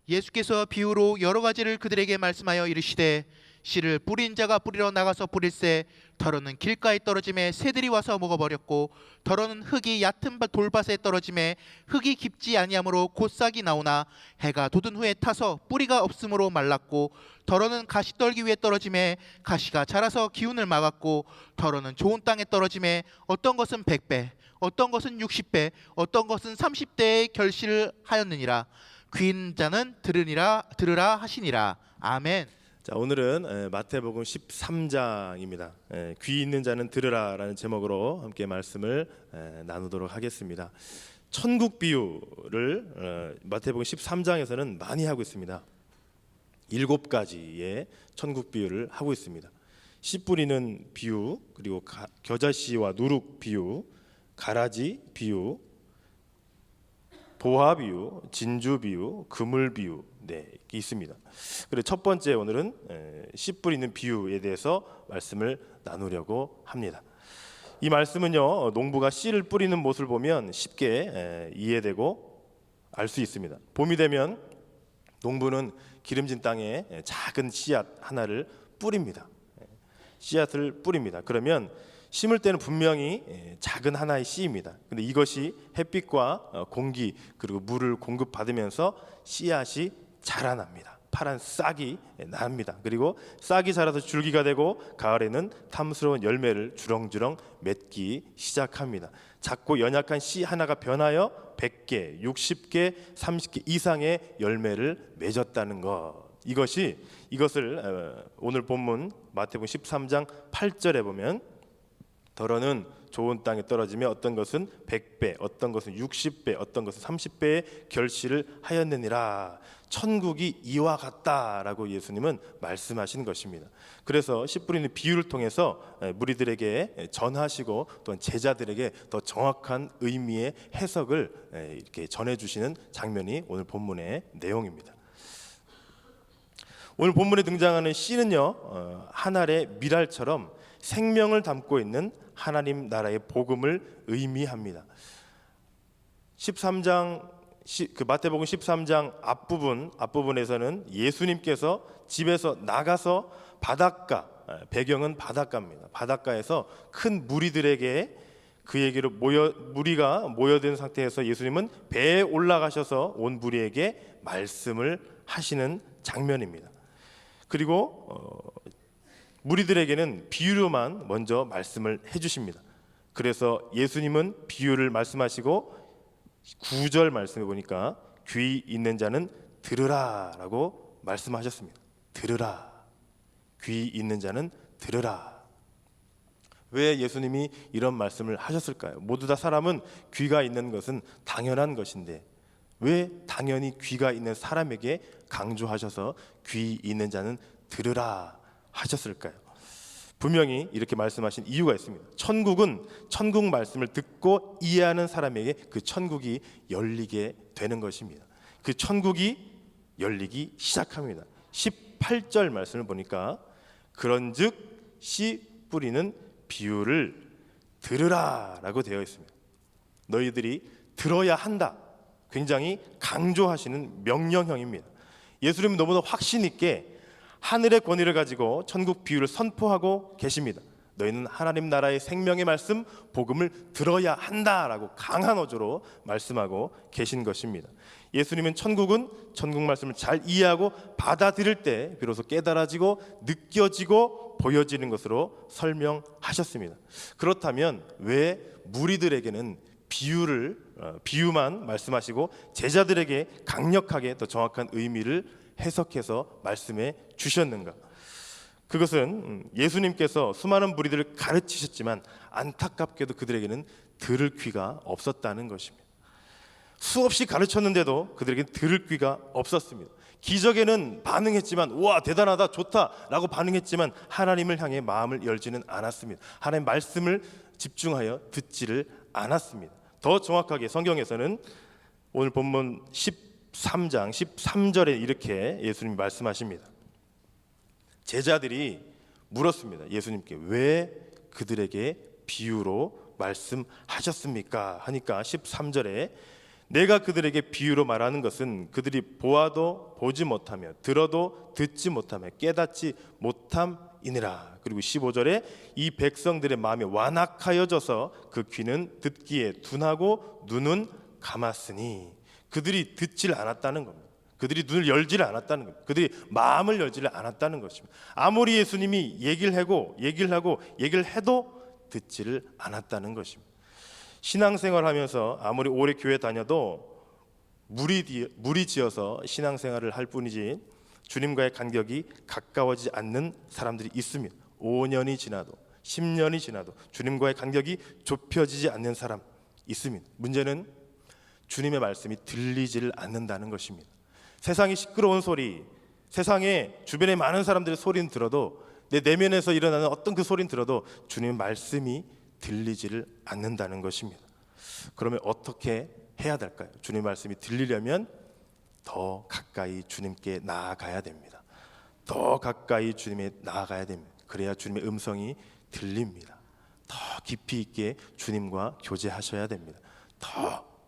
예수께서 비유로 여러 가지를 그들에게 말씀하여 이르시되 씨를 뿌린 자가 뿌리러 나가서 뿌릴새 더러는 길가에 떨어짐에 새들이 와서 먹어버렸고 더러는 흙이 얕은 돌밭에 떨어짐에 흙이 깊지 아니하므로 곧 싹이 나오나 해가 돋은 후에 타서 뿌리가 없으므로 말랐고 더러는 가시떨기 위에 떨어짐에 가시가 자라서 기운을 막았고 더러는 좋은 땅에 떨어짐에 어떤 것은 100배 어떤 것은 60배 어떤 것은 30배의 결실을 하였느니라. 귀 있는 자는 들으라 하시니라. 아멘. 자, 오늘은 마태복음 13장입니다. 귀 있는 자는 들으라라는 제목으로 함께 말씀을 나누도록 하겠습니다. 천국 비유를 마태복음 13장에서는 많이 하고 있습니다. 7가지의 천국 비유를 하고 있습니다. 씨 뿌리는 비유, 그리고 겨자씨와 누룩 비유, 가라지 비유, 보화 비유, 진주 비유, 그물 비유, 있습니다. 그리고 첫 번째 오늘은 씨 뿌리는 비유에 대해서 말씀을 나누려고 합니다. 이 말씀은요, 농부가 씨를 뿌리는 모습을 보면 쉽게 이해되고 알 수 있습니다. 봄이 되면 농부는 기름진 땅에 작은 씨앗 하나를 뿌립니다. 씨앗을 뿌립니다. 그러면 심을 때는 분명히 작은 하나의 씨입니다. 근데 이것이 햇빛과 공기 그리고 물을 공급받으면서 씨앗이 자라납니다. 파란 싹이 납니다. 그리고 싹이 자라서 줄기가 되고 가을에는 탐스러운 열매를 주렁주렁 맺기 시작합니다. 작고 연약한 씨 하나가 변하여 100개, 60개, 30개 이상의 열매를 맺었다는 것. 이것을 오늘 본문 마태복음 13장 8절에 보면 더러는 좋은 땅에 떨어지며 어떤 것은 100배, 어떤 것은 60배, 어떤 것은 30배의 결실을 하였느니라. 천국이 이와 같다라고 예수님은 말씀하신 것입니다. 그래서 씨 뿌리는 비유를 통해서 무리들에게 전하시고 또한 제자들에게 더 정확한 의미의 해석을 이렇게 전해주시는 장면이 오늘 본문의 내용입니다. 오늘 본문에 등장하는 씨는요, 한 알의 밀알처럼 생명을 담고 있는 하나님 나라의 복음을 의미합니다. 13장 마태복음 13장 앞부분에서는 예수님께서 집에서 나가서 바닷가, 배경은 바닷가입니다. 바닷가에서 큰 무리들에게 그에게로 무리가 모여든 상태에서 예수님은 배에 올라가셔서 온 무리에게 말씀을 하시는 장면입니다. 그리고 무리들에게는 비유로만 먼저 말씀을 해주십니다. 그래서 예수님은 비유를 말씀하시고 9절 말씀해 보니까 귀 있는 자는 들으라라고 말씀하셨습니다. 들으라. 귀 있는 자는 들으라. 왜 예수님이 이런 말씀을 하셨을까요? 모두 다 사람은 귀가 있는 것은 당연한 것인데 왜 당연히 귀가 있는 사람에게 강조하셔서 귀 있는 자는 들으라 하셨을까요? 분명히 이렇게 말씀하신 이유가 있습니다. 천국은 천국 말씀을 듣고 이해하는 사람에게 그 천국이 열리게 되는 것입니다. 그 천국이 열리기 시작합니다. 18절 말씀을 보니까 그런즉 씨 뿌리는 비유를 들으라라고 되어 있습니다. 너희들이 들어야 한다. 굉장히 강조하시는 명령형입니다. 예수님은 너무나 확신 있게 하늘의 권위를 가지고 천국 비유를 선포하고 계십니다. 너희는 하나님 나라의 생명의 말씀 복음을 들어야 한다라고 강한 어조로 말씀하고 계신 것입니다. 예수님은 천국은 천국 말씀을 잘 이해하고 받아들일 때 비로소 깨달아지고 느껴지고 보여지는 것으로 설명하셨습니다. 그렇다면 왜 무리들에게는 비유만 말씀하시고 제자들에게 강력하게 더 정확한 의미를 해석해서 말씀해 주셨는가? 그것은 예수님께서 수많은 무리들을 가르치셨지만 안타깝게도 그들에게는 들을 귀가 없었다는 것입니다. 수없이 가르쳤는데도 그들에게는 들을 귀가 없었습니다. 기적에는 반응했지만 와 대단하다 좋다라고 반응했지만 하나님을 향해 마음을 열지는 않았습니다. 하나님의 말씀을 집중하여 듣지를 않았습니다. 더 정확하게 성경에서는 오늘 본문 13장 13절에 이렇게 예수님이 말씀하십니다. 제자들이 물었습니다. 예수님께 왜 그들에게 비유로 말씀하셨습니까? 하니까 13절에 내가 그들에게 비유로 말하는 것은 그들이 보아도 보지 못하며 들어도 듣지 못하며 깨닫지 못함이니라. 그리고 15절에 이 백성들의 마음이 완악하여져서 그 귀는 듣기에 둔하고 눈은 감았으니, 그들이 듣질 않았다는 겁니다. 그들이 눈을 열지를 않았다는 겁니다. 그들이 마음을 열지를 않았다는 것입니다. 아무리 예수님이 얘기를 하고 얘기를 해도 듣지를 않았다는 것입니다. 신앙생활하면서 아무리 오래 교회 다녀도 무리지어서 신앙생활을 할 뿐이지 주님과의 간격이 가까워지지 않는 사람들이 있습니다. 5년이 지나도 10년이 지나도 주님과의 간격이 좁혀지지 않는 사람 있습니다. 문제는 주님의 말씀이 들리지를 않는다는 것입니다. 세상이 시끄러운 소리, 세상에 주변에 많은 사람들의 소리는 들어도, 내 내면에서 일어나는 어떤 그 소리는 들어도 주님의 말씀이 들리지를 않는다는 것입니다. 그러면 어떻게 해야 될까요? 주님의 말씀이 들리려면 더 가까이 주님께 나아가야 됩니다. 더 가까이 주님에 나아가야 됩니다. 그래야 주님의 음성이 들립니다. 더 깊이 있게 주님과 교제하셔야 됩니다.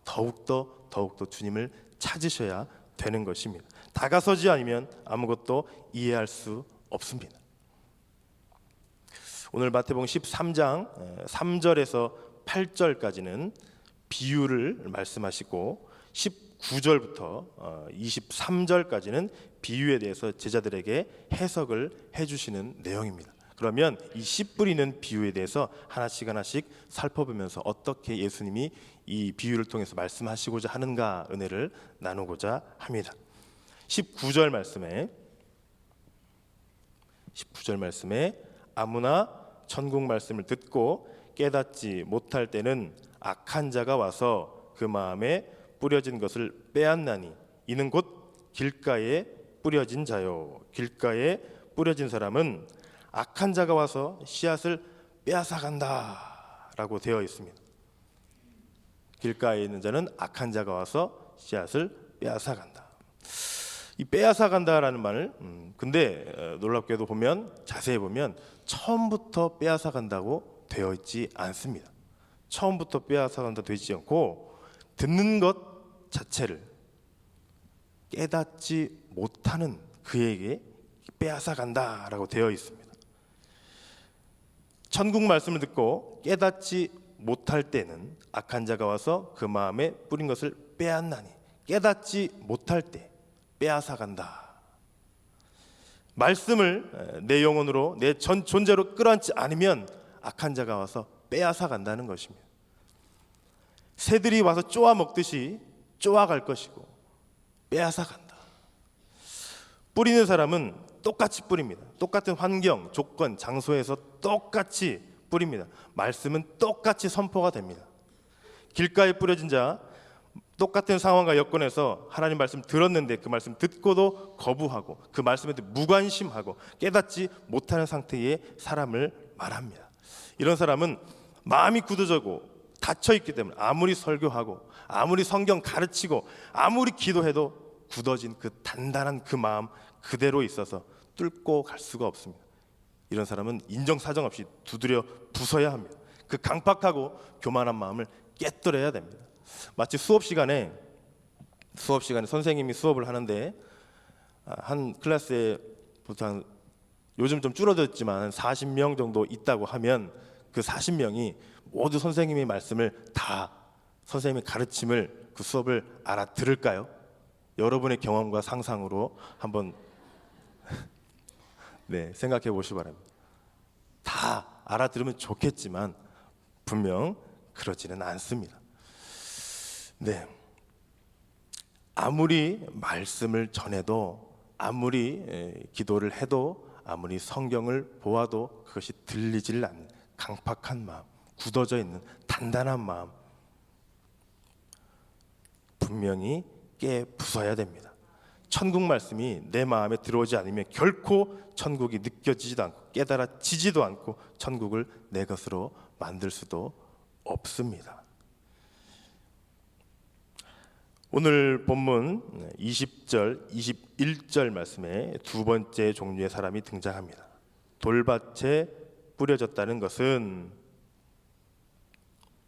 더욱더 주님을 찾으셔야 되는 것입니다. 다가서지 않으면 아무것도 이해할 수 없습니다. 오늘 마태복음 13장 3절에서 8절까지는 비유를 말씀하시고 19절부터 23절까지는 비유에 대해서 제자들에게 해석을 해주시는 내용입니다. 그러면 이 씨 뿌리는 비유에 대해서 하나씩 살펴보면서 어떻게 예수님이 이 비유를 통해서 말씀하시고자 하는가 은혜를 나누고자 합니다. 19절 말씀에 아무나 천국 말씀을 듣고 깨닫지 못할 때는 악한 자가 와서 그 마음에 뿌려진 것을 빼앗나니 이는 곧 길가에 뿌려진 자요. 길가에 뿌려진 사람은 악한 자가 와서 씨앗을 빼앗아간다 라고 되어 있습니다. 길가에 있는 자는 악한 자가 와서 씨앗을 빼앗아간다. 이 빼앗아간다라는 말을 근데 놀랍게도 자세히 보면 처음부터 빼앗아간다고 되어 있지 않습니다. 처음부터 빼앗아간다 되지 않고 듣는 것 자체를 깨닫지 못하는 그에게 빼앗아간다라고 되어 있습니다. 천국 말씀을 듣고 깨닫지 못할 때는 악한 자가 와서 그 마음에 뿌린 것을 빼앗나니, 깨닫지 못할 때 빼앗아간다. 말씀을 내 영혼으로 내 전 존재로 끌어안지 않으면 악한 자가 와서 빼앗아간다는 것입니다. 새들이 와서 쪼아 먹듯이 쪼아갈 것이고 빼앗아간다. 뿌리는 사람은 똑같이 뿌립니다. 똑같은 환경, 조건, 장소에서 똑같이 뿌립니다. 말씀은 똑같이 선포가 됩니다. 길가에 뿌려진 자, 똑같은 상황과 여건에서 하나님 말씀 들었는데 그 말씀 듣고도 거부하고 그 말씀에 무관심하고 깨닫지 못하는 상태의 사람을 말합니다. 이런 사람은 마음이 굳어져고 닫혀있기 때문에 아무리 설교하고 아무리 성경 가르치고 아무리 기도해도 굳어진 그 단단한 그 마음 그대로 있어서 뚫고 갈 수가 없습니다. 이런 사람은 인정사정 없이 두드려 부숴야 합니다. 그 강팍하고 교만한 마음을 깨뜨려야 됩니다. 마치 수업 시간에 선생님이 수업을 하는데 한 클래스에 보통 요즘 좀 줄어들었지만 한 40명 정도 있다고 하면 그 40명이 모두 선생님의 말씀을 다 선생님의 가르침을 그 수업을 알아들을까요? 여러분의 경험과 상상으로 한번 생각해 보시기 바랍니다. 다 알아들으면 좋겠지만 분명 그러지는 않습니다. 아무리 말씀을 전해도 아무리 기도를 해도 아무리 성경을 보아도 그것이 들리질 않는 강팍한 마음, 굳어져 있는 단단한 마음 분명히 깨부숴야 됩니다. 천국 말씀이 내 마음에 들어오지 않으면 결코 천국이 느껴지지도 않고 깨달아지지도 않고 천국을 내 것으로 만들 수도 없습니다. 오늘 본문 20절, 21절 말씀에 두 번째 종류의 사람이 등장합니다. 돌밭에 뿌려졌다는 것은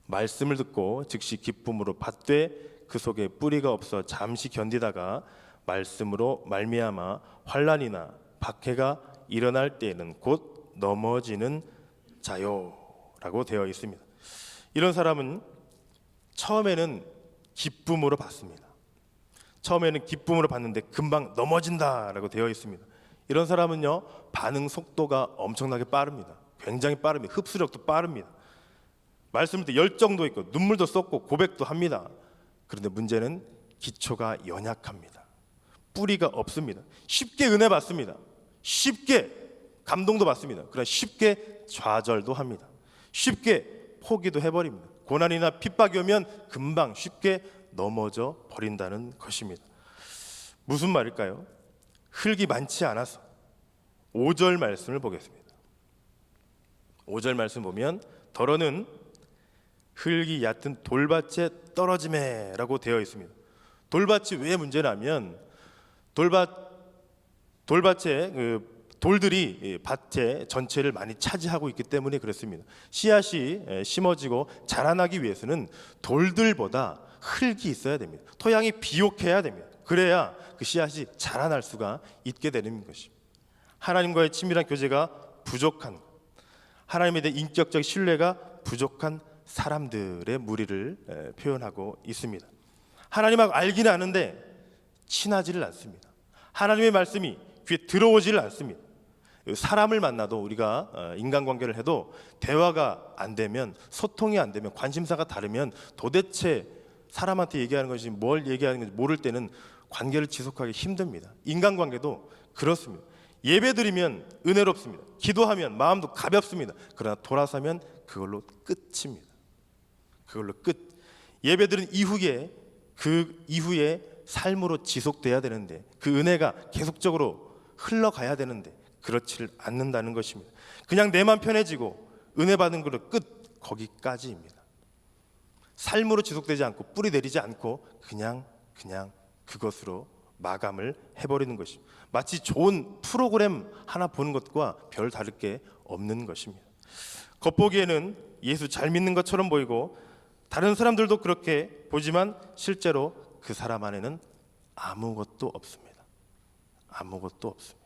말씀을 듣고 즉시 기쁨으로 받되 그 속에 뿌리가 없어 잠시 견디다가 말씀으로 말미암아 환난이나 박해가 일어날 때에는 곧 넘어지는 자요라고 되어 있습니다. 이런 사람은 처음에는 기쁨으로 받습니다. 처음에는 기쁨으로 받는데 금방 넘어진다라고 되어 있습니다. 이런 사람은요, 반응 속도가 엄청나게 빠릅니다. 굉장히 빠릅니다. 흡수력도 빠릅니다. 말씀을 때 열정도 있고 눈물도 쏟고 고백도 합니다. 그런데 문제는 기초가 연약합니다. 뿌리가 없습니다. 쉽게 은혜 받습니다. 쉽게 감동도 받습니다. 그러나 쉽게 좌절도 합니다. 쉽게 포기도 해버립니다. 고난이나 핍박이 오면 금방 쉽게 넘어져 버린다는 것입니다. 무슨 말일까요? 흙이 많지 않아서 5절 말씀을 보겠습니다. 5절 말씀 보면 더러는 흙이 얕은 돌밭에 떨어짐에라고 되어 있습니다. 돌밭이 왜 문제냐면 돌밭에 돌들이 밭의 전체를 많이 차지하고 있기 때문에 그렇습니다. 씨앗이 심어지고 자라나기 위해서는 돌들보다 흙이 있어야 됩니다. 토양이 비옥해야 됩니다. 그래야 그 씨앗이 자라날 수가 있게 되는 것입니다. 하나님과의 친밀한 교제가 부족한 것, 하나님에 대한 인격적 신뢰가 부족한 사람들의 무리를 표현하고 있습니다. 하나님하고 알기는 아는데 친하지를 않습니다. 하나님의 말씀이 귀에 들어오지를 않습니다. 사람을 만나도 우리가 인간관계를 해도 대화가 안 되면, 소통이 안 되면, 관심사가 다르면 도대체 사람한테 얘기하는 것이 뭘 얘기하는 건지 모를 때는 관계를 지속하기 힘듭니다. 인간관계도 그렇습니다. 예배드리면 은혜롭습니다. 기도하면 마음도 가볍습니다. 그러나 돌아서면 그걸로 끝입니다. 그걸로 끝. 예배드린 이후에 그 이후에 삶으로 지속돼야 되는데, 그 은혜가 계속적으로 흘러가야 되는데 그렇지를 않는다는 것입니다. 그냥 내만 편해지고 은혜 받은 걸로 끝, 거기까지입니다. 삶으로 지속되지 않고 뿌리 내리지 않고 그냥 그것으로 마감을 해버리는 것입니다. 마치 좋은 프로그램 하나 보는 것과 별 다를 게 없는 것입니다. 겉보기에는 예수 잘 믿는 것처럼 보이고 다른 사람들도 그렇게 보지만 실제로 그 사람 안에는 아무것도 없습니다. 아무것도 없습니다.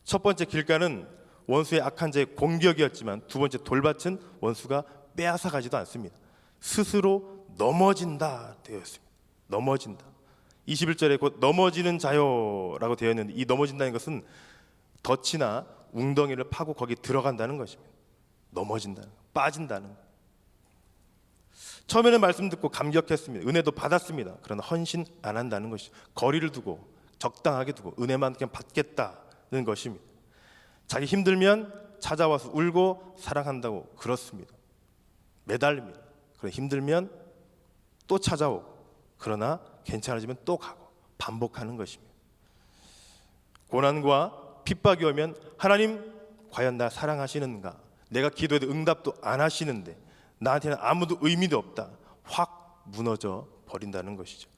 첫 번째 길가는 원수의 악한 자의 공격이었지만 두 번째 돌밭은 원수가 빼앗아가지도 않습니다. 스스로 넘어진다 되어 있습니다. 넘어진다. 21절에 곧 넘어지는 자요라고 되어 있는데, 이 넘어진다는 것은 덫이나 웅덩이를 파고 거기 들어간다는 것입니다. 넘어진다는 것, 빠진다는 것. 처음에는 말씀 듣고 감격했습니다. 은혜도 받았습니다. 그러나 헌신 안 한다는 것이죠. 거리를 두고 적당하게 두고 은혜만 그냥 받겠다는 것입니다. 자기 힘들면 찾아와서 울고 사랑한다고 그렇습니다. 매달립니다. 그러나 힘들면 또 찾아오고, 그러나 괜찮아지면 또 가고, 반복하는 것입니다. 고난과 핍박이 오면 하나님 과연 나 사랑하시는가? 내가 기도해도 응답도 안 하시는데 나한테는 아무도 의미도 없다. 확 무너져 버린다는 것이죠.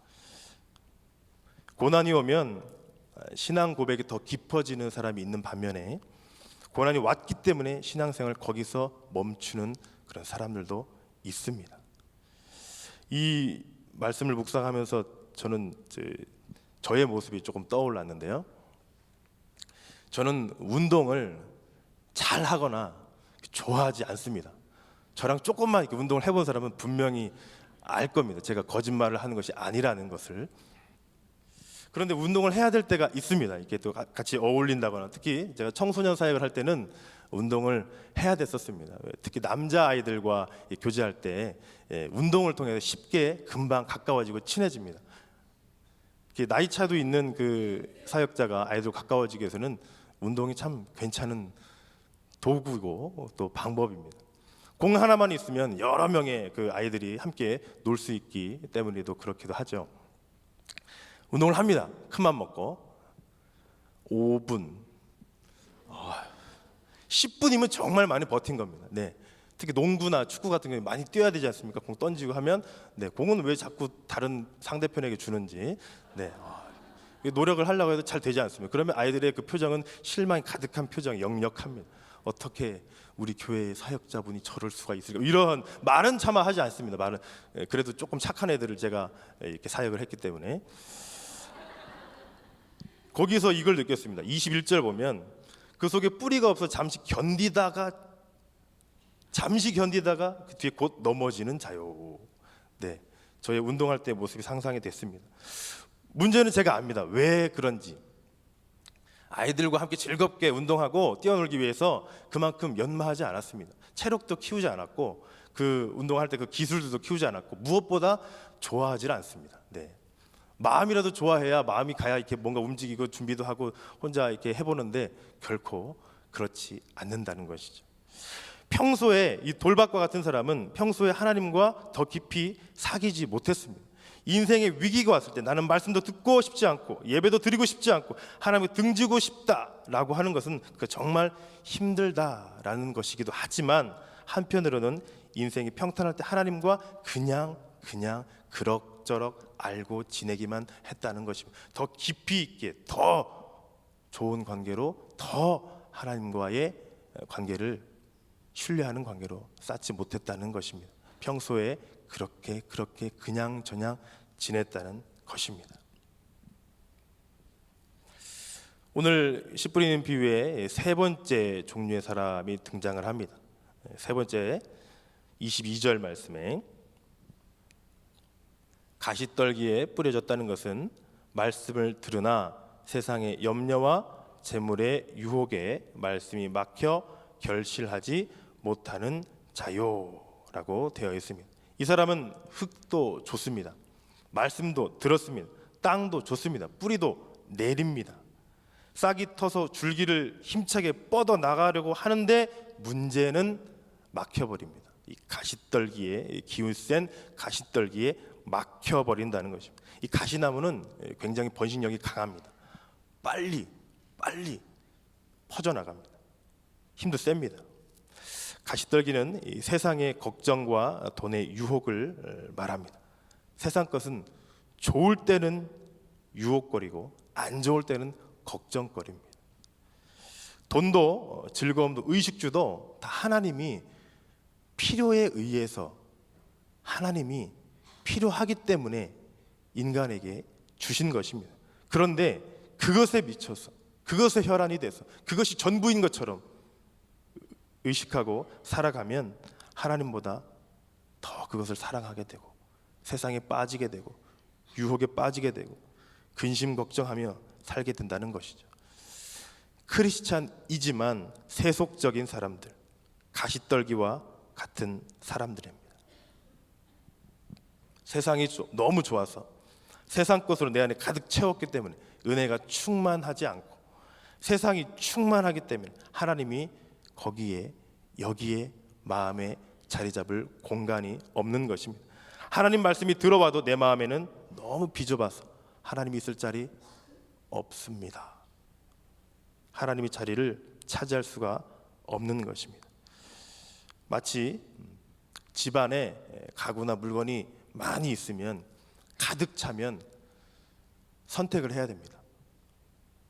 고난이 오면 신앙 고백이 더 깊어지는 사람이 있는 반면에 고난이 왔기 때문에 신앙생활을 거기서 멈추는 그런 사람들도 있습니다. 이 말씀을 묵상하면서 저는 저의 모습이 조금 떠올랐는데요. 저는 운동을 잘 하거나 좋아하지 않습니다. 저랑 조금만 이렇게 운동을 해본 사람은 분명히 알 겁니다. 제가 거짓말을 하는 것이 아니라는 것을. 그런데 운동을 해야 될 때가 있습니다. 이렇게 또 같이 어울린다거나, 특히 제가 청소년 사역을 할 때는 운동을 해야 됐었습니다. 특히 남자 아이들과 교제할 때 운동을 통해서 쉽게 금방 가까워지고 친해집니다. 나이 차도 있는 그 사역자가 아이들과 가까워지기 위해서는 운동이 참 괜찮은 도구이고 또 방법입니다. 공 하나만 있으면 여러 명의 그 아이들이 함께 놀 수 있기 때문에도 그렇기도 하죠. 운동을 합니다. 큰맘 먹고 5분, 10분이면 정말 많이 버틴 겁니다. 네. 특히 농구나 축구 같은 경우에 많이 뛰어야 되지 않습니까? 공 던지고 하면 공은 왜 자꾸 다른 상대편에게 주는지 노력을 하려고 해도 잘 되지 않습니다. 그러면 아이들의 그 표정은 실망이 가득한 표정, 역력합니다. 어떻게 우리 교회 사역자분이 저럴 수가 있을까? 이런 말은 차마 하지 않습니다. 말은 그래도 조금 착한 애들을 제가 이렇게 사역을 했기 때문에. 거기서 이걸 느꼈습니다. 21절 보면 그 속에 뿌리가 없어 잠시 견디다가 그 뒤에 곧 넘어지는 자요. 네, 저의 운동할 때 모습이 상상이 됐습니다. 문제는 제가 압니다. 왜 그런지. 아이들과 함께 즐겁게 운동하고 뛰어놀기 위해서 그만큼 연마하지 않았습니다. 체력도 키우지 않았고 그 운동할 때 그 기술들도 키우지 않았고 무엇보다 좋아하지 않습니다. 네. 마음이라도 좋아해야 마음이 가야 이렇게 뭔가 움직이고 준비도 하고 혼자 이렇게 해보는데 결코 그렇지 않는다는 것이죠. 평소에 이 돌박과 같은 사람은 평소에 하나님과 더 깊이 사귀지 못했습니다. 인생의 위기가 왔을 때 나는 말씀도 듣고 싶지 않고 예배도 드리고 싶지 않고 하나님을 등지고 싶다라고 하는 것은 정말 힘들다라는 것이기도 하지만 한편으로는 인생이 평탄할 때 하나님과 그냥 그럭저럭 알고 지내기만 했다는 것입니다. 더 깊이 있게 더 좋은 관계로 더 하나님과의 관계를 신뢰하는 관계로 쌓지 못했다는 것입니다. 평소에 그렇게 그냥저냥 지냈다는 것입니다. 오늘 씨 뿌리는 비유에 세 번째 종류의 사람이 등장을 합니다. 세 번째 22절 말씀에 가시떨기에 뿌려졌다는 것은 말씀을 들으나 세상의 염려와 재물의 유혹에 말씀이 막혀 결실하지 못하는 자요라고 되어 있습니다. 이 사람은 흙도 좋습니다. 말씀도 들었습니다. 땅도 좋습니다. 뿌리도 내립니다. 싹이 터서 줄기를 힘차게 뻗어 나가려고 하는데 문제는 막혀버립니다. 이 가시떨기에 기운 센 가시떨기에 막혀버린다는 것입니다. 이 가시나무는 굉장히 번식력이 강합니다. 빨리 퍼져나갑니다. 힘도 셉니다. 가시떨기는 이 세상의 걱정과 돈의 유혹을 말합니다. 세상 것은 좋을 때는 유혹거리고 안 좋을 때는 걱정거리입니다. 돈도 즐거움도 의식주도 다 하나님이 필요에 의해서 하나님이 필요하기 때문에 인간에게 주신 것입니다. 그런데 그것에 미쳐서 그것에 혈안이 돼서 그것이 전부인 것처럼 의식하고 살아가면 하나님보다 더 그것을 사랑하게 되고 세상에 빠지게 되고 유혹에 빠지게 되고 근심 걱정하며 살게 된다는 것이죠. 크리스찬이지만 세속적인 사람들, 가시떨기와 같은 사람들입니다. 세상이 너무 좋아서 세상 것으로 내 안에 가득 채웠기 때문에 은혜가 충만하지 않고 세상이 충만하기 때문에 하나님이 여기에 마음에 자리 잡을 공간이 없는 것입니다. 하나님 말씀이 들어와도 내 마음에는 너무 비좁아서 하나님이 있을 자리 없습니다. 하나님의 자리를 차지할 수가 없는 것입니다. 마치 집안에 가구나 물건이 많이 있으면 가득 차면 선택을 해야 됩니다.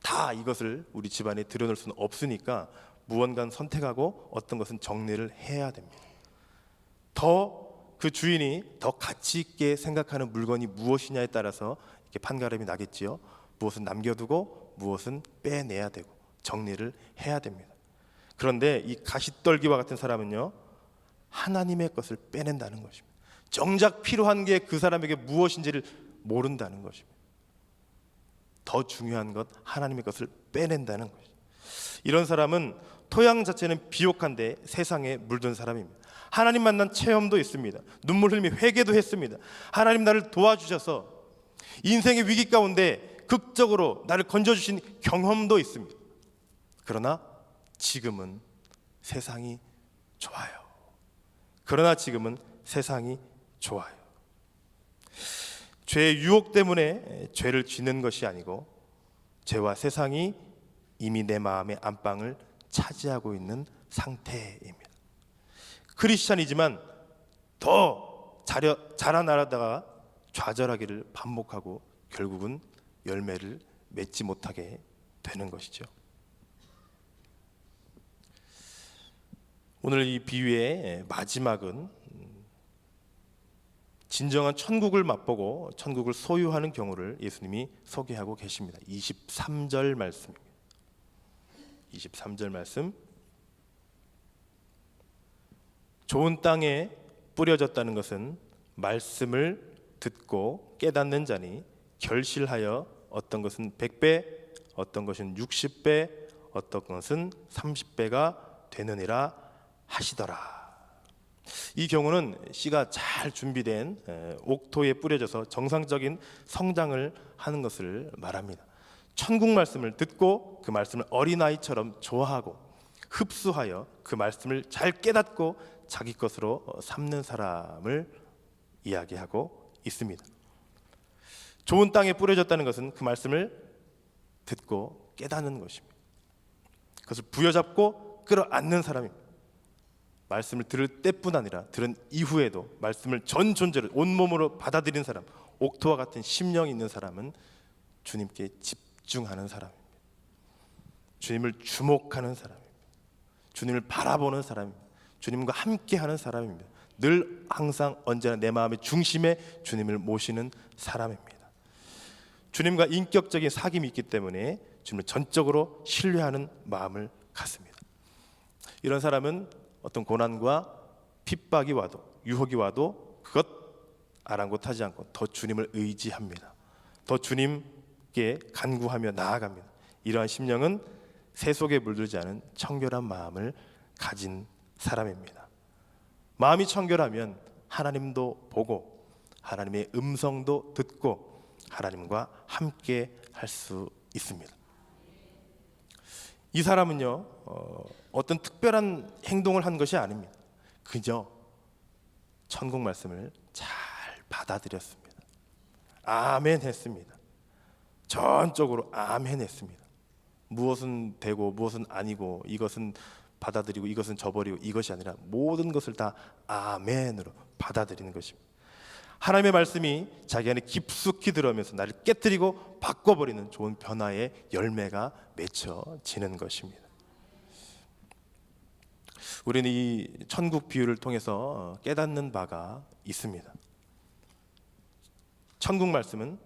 다 이것을 우리 집안에 들여놓을 수는 없으니까 무언가 선택하고 어떤 것은 정리를 해야 됩니다. 더 그 주인이 더 가치 있게 생각하는 물건이 무엇이냐에 따라서 이렇게 판가름이 나겠지요. 무엇은 남겨두고 무엇은 빼내야 되고 정리를 해야 됩니다. 그런데 이 가시떨기와 같은 사람은요, 하나님의 것을 빼낸다는 것입니다. 정작 필요한 게 그 사람에게 무엇인지를 모른다는 것입니다. 더 중요한 것 하나님의 것을 빼낸다는 것입니다. 이런 사람은 토양 자체는 비옥한데 세상에 물든 사람입니다. 하나님 만난 체험도 있습니다. 눈물 흘리며 회개도 했습니다. 하나님 나를 도와주셔서 인생의 위기 가운데 극적으로 나를 건져주신 경험도 있습니다. 그러나 지금은 세상이 좋아요. 죄의 유혹 때문에 죄를 짓는 것이 아니고 죄와 세상이 이미 내 마음의 안방을 차지하고 있는 상태입니다. 크리스찬이지만 더 자라나다가 좌절하기를 반복하고 결국은 열매를 맺지 못하게 되는 것이죠. 오늘 이 비유의 마지막은 진정한 천국을 맛보고 천국을 소유하는 경우를 예수님이 소개하고 계십니다. 23절 말씀입니다. 23절 말씀. 좋은 땅에 뿌려졌다는 것은 말씀을 듣고 깨닫는 자니 결실하여 어떤 것은 100배, 어떤 것은 60배, 어떤 것은 30배가 되느니라 하시더라. 이 경우는 씨가 잘 준비된 옥토에 뿌려져서 정상적인 성장을 하는 것을 말합니다. 천국 말씀을 듣고 그 말씀을 어린아이처럼 좋아하고 흡수하여 그 말씀을 잘 깨닫고 자기 것으로 삼는 사람을 이야기하고 있습니다. 좋은 땅에 뿌려졌다는 것은 그 말씀을 듣고 깨닫는 것입니다. 그것을 부여잡고 끌어안는 사람입니다. 말씀을 들을 때뿐 아니라 들은 이후에도 말씀을 전 존재로 온몸으로 받아들인 사람, 옥토와 같은 심령이 있는 사람은 주님께 집중하는 사람입니다. 주님을 주목하는 사람입니다. 주님을 바라보는 사람입니다. 주님과 함께하는 사람입니다. 늘 항상 언제나 내 마음의 중심에 주님을 모시는 사람입니다. 주님과 인격적인 사귐이 있기 때문에 주님을 전적으로 신뢰하는 마음을 갖습니다. 이런 사람은 어떤 고난과 핍박이 와도 유혹이 와도 그것 아랑곳하지 않고 더 주님을 의지합니다. 더 주님께 간구하며 나아갑니다. 이러한 심령은 새 속에 물들지 않은 청결한 마음을 가진 사람입니다. 마음이 청결하면 하나님도 보고 하나님의 음성도 듣고 하나님과 함께 할 수 있습니다. 이 사람은요 어떤 특별한 행동을 한 것이 아닙니다. 그저 천국 말씀을 잘 받아들였습니다. 아멘 했습니다. 전적으로 아멘 했습니다. 무엇은 되고 무엇은 아니고 이것은 받아들이고 이것은 저버리고 이것이 아니라 모든 것을 다 아멘으로 받아들이는 것입니다. 하나님의 말씀이 자기 안에 깊숙이 들어오면서 나를 깨뜨리고 바꿔버리는 좋은 변화의 열매가 맺혀지는 것입니다. 우리는 이 천국 비유를 통해서 깨닫는 바가 있습니다. 천국 말씀은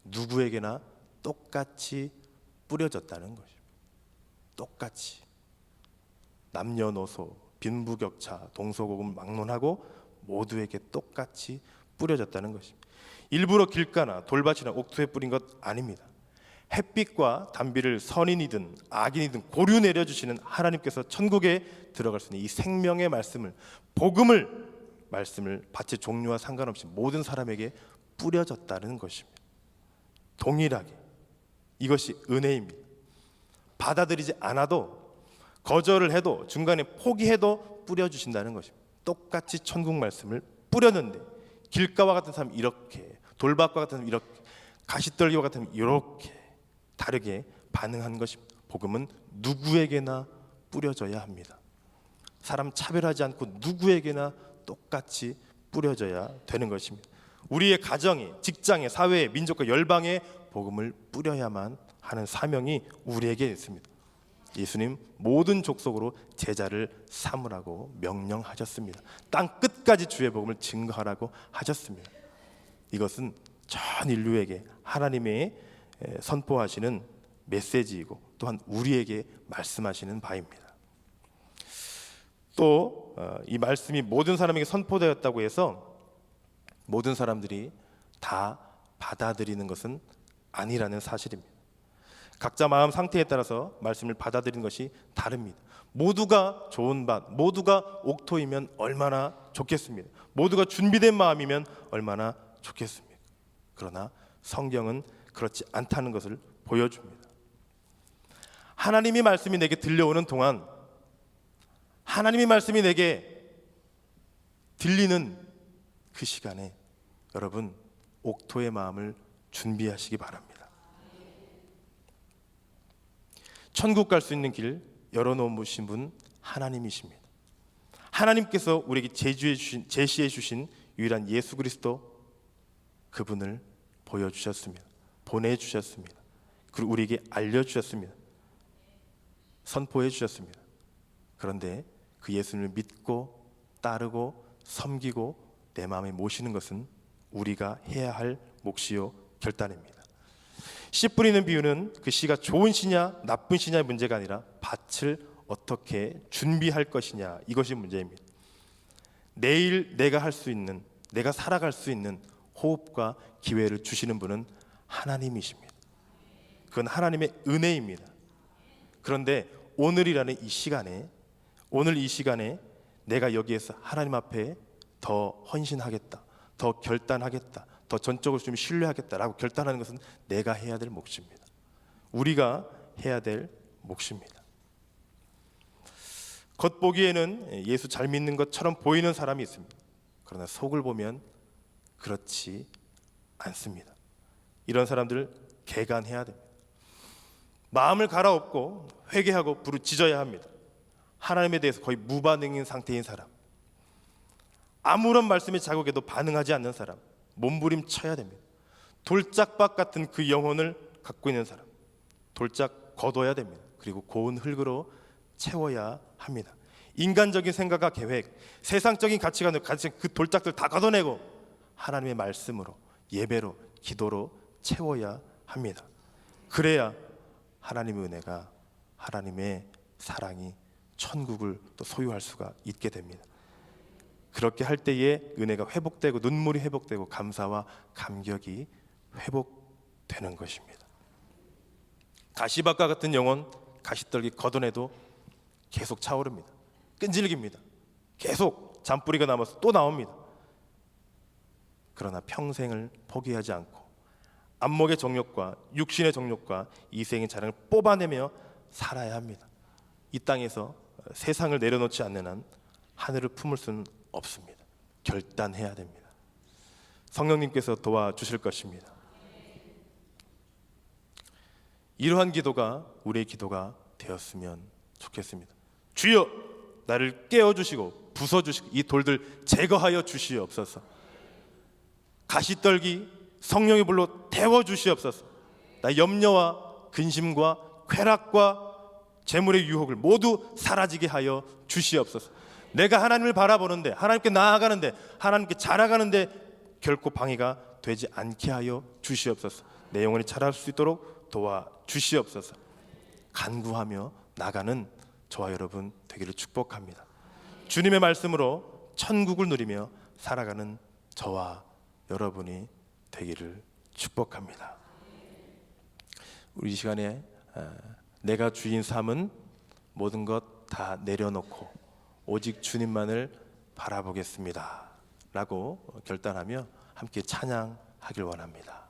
누구에게나 똑같이 뿌려졌다는 것입니다. 똑같이 남녀노소, 빈부격차, 동서고금 막론하고 모두에게 똑같이 뿌려졌다는 것입니다. 일부러 길가나 돌밭이나 옥토에 뿌린 것 아닙니다. 햇빛과 단비를 선인이든 악인이든 고루 내려주시는 하나님께서 천국에 들어갈 수 있는 이 생명의 말씀을, 복음을, 말씀을 밭의 종류와 상관없이 모든 사람에게 뿌려졌다는 것입니다. 동일하게 이것이 은혜입니다. 받아들이지 않아도, 거절을 해도, 중간에 포기해도 뿌려주신다는 것입니다. 똑같이 천국 말씀을 뿌렸는데 길가와 같은 사람 이렇게, 돌밭과 같은 사람 이렇게, 가시떨기와 같은 사람 이렇게 다르게 반응한 것입니다. 복음은 누구에게나 뿌려져야 합니다. 사람 차별하지 않고 누구에게나 똑같이 뿌려져야 되는 것입니다. 우리의 가정에, 직장에, 사회에, 민족과 열방에 복음을 뿌려야만 하는 사명이 우리에게 있습니다. 예수님 모든 족속으로 제자를 삼으라고 명령하셨습니다. 땅 끝까지 주의 복음을 증거하라고 하셨습니다. 이것은 전 인류에게 하나님의 선포하시는 메시지이고 또한 우리에게 말씀하시는 바입니다. 또 이 말씀이 모든 사람에게 선포되었다고 해서 모든 사람들이 다 받아들이는 것은 아니라는 사실입니다. 각자 마음 상태에 따라서 말씀을 받아들이는 것이 다릅니다. 모두가 좋은 밭, 모두가 옥토이면 얼마나 좋겠습니다. 모두가 준비된 마음이면 얼마나 좋겠습니까? 그러나 성경은 그렇지 않다는 것을 보여줍니다. 하나님의 말씀이 내게 들려오는 동안, 하나님의 말씀이 내게 들리는 그 시간에 여러분 옥토의 마음을 준비하시기 바랍니다. 천국 갈 수 있는 길 열어놓으신 분 하나님이십니다. 하나님께서 우리에게 제시해 주신 유일한 예수 그리스도, 그분을 보여주셨습니다. 보내주셨습니다. 그리고 우리에게 알려주셨습니다. 선포해 주셨습니다. 그런데 그 예수님을 믿고 따르고 섬기고 내 마음에 모시는 것은 우리가 해야 할 몫이요 결단입니다. 씨 뿌리는 비유는 그 씨가 좋은 씨냐 나쁜 씨냐의 문제가 아니라 밭을 어떻게 준비할 것이냐, 이것이 문제입니다. 내일 내가 할 수 있는, 내가 살아갈 수 있는 호흡과 기회를 주시는 분은 하나님이십니다. 그건 하나님의 은혜입니다. 그런데 오늘이라는 이 시간에, 오늘 이 시간에 내가 여기에서 하나님 앞에 더 헌신하겠다, 더 결단하겠다, 더 전적으로 좀 신뢰하겠다라고 결단하는 것은 내가 해야 될 몫입니다. 우리가 해야 될 몫입니다. 겉보기에는 예수 잘 믿는 것처럼 보이는 사람이 있습니다. 그러나 속을 보면 그렇지 않습니다. 이런 사람들 개간해야 됩니다. 마음을 갈아엎고 회개하고 부르짖어야 합니다. 하나님에 대해서 거의 무반응인 상태인 사람, 아무런 말씀에 자극에도 반응하지 않는 사람, 몸부림쳐야 됩니다. 돌짝밭 같은 그 영혼을 갖고 있는 사람, 돌짝 걷어야 됩니다. 그리고 고운 흙으로 채워야 합니다. 인간적인 생각과 계획, 세상적인 가치관을 가진 그 돌짝들 다 걷어내고 하나님의 말씀으로, 예배로, 기도로 채워야 합니다. 그래야 하나님의 은혜가, 하나님의 사랑이 천국을 또 소유할 수가 있게 됩니다. 그렇게 할 때에 은혜가 회복되고 눈물이 회복되고 감사와 감격이 회복되는 것입니다. 가시밭과 같은 영혼, 가시떨기 걷어내도 계속 차오릅니다. 끈질깁니다. 계속 잔뿌리가 남아서 또 나옵니다. 그러나 평생을 포기하지 않고 안목의 정욕과 육신의 정욕과 이생의 자랑을 뽑아내며 살아야 합니다. 이 땅에서 세상을 내려놓지 않는 한 하늘을 품을 수는 없습니다. 결단해야 됩니다. 성령님께서 도와주실 것입니다. 이러한 기도가 우리의 기도가 되었으면 좋겠습니다. 주여, 나를 깨워주시고 부숴주시고 이 돌들 제거하여 주시옵소서. 가시떨기 성령의 불로 태워주시옵소서. 나 염려와 근심과 쾌락과 재물의 유혹을 모두 사라지게 하여 주시옵소서. 내가 하나님을 바라보는데, 하나님께 나아가는데, 하나님께 자라가는데 결코 방해가 되지 않게 하여 주시옵소서. 내 영혼이 자랄 수 있도록 도와주시옵소서. 간구하며 나가는 저와 여러분 되기를 축복합니다. 주님의 말씀으로 천국을 누리며 살아가는 저와 여러분이 되기를 축복합니다. 우리 이 시간에 내가 주인 삼은 모든 것 다 내려놓고 오직 주님만을 바라보겠습니다 라고 결단하며 함께 찬양하길 원합니다.